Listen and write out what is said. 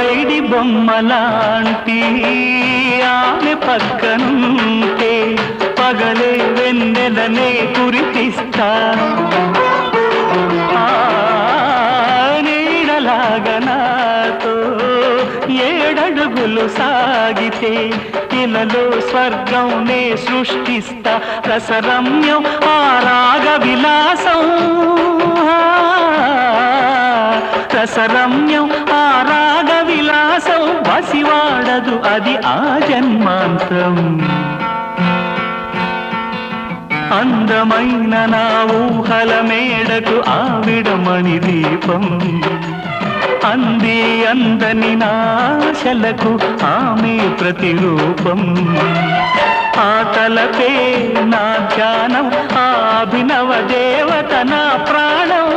పైడి బొమ్మలాంటి ఆమె పక్కనుంటే పగలే వెన్నెలనే కురిపిస్తా నీడలాగా నాతో ఏడడుగులు సాగితే ఇలలో స్వర్గంనే సృష్టిస్తా రసరమ్యం ఆ రాగ విలాసం రసరమ్యం ఆ రాగ విలాసం వసివాడదు అది ఆ జన్మాంతం అందమైన నా ఊహల మేడకు ఆవిడమణి దీపం అంది అందని నాశలకు ఆమె ప్రతిరూపం ఆ తలపే నా ధ్యానం ఆ అభినవ దేవత నా ప్రాణం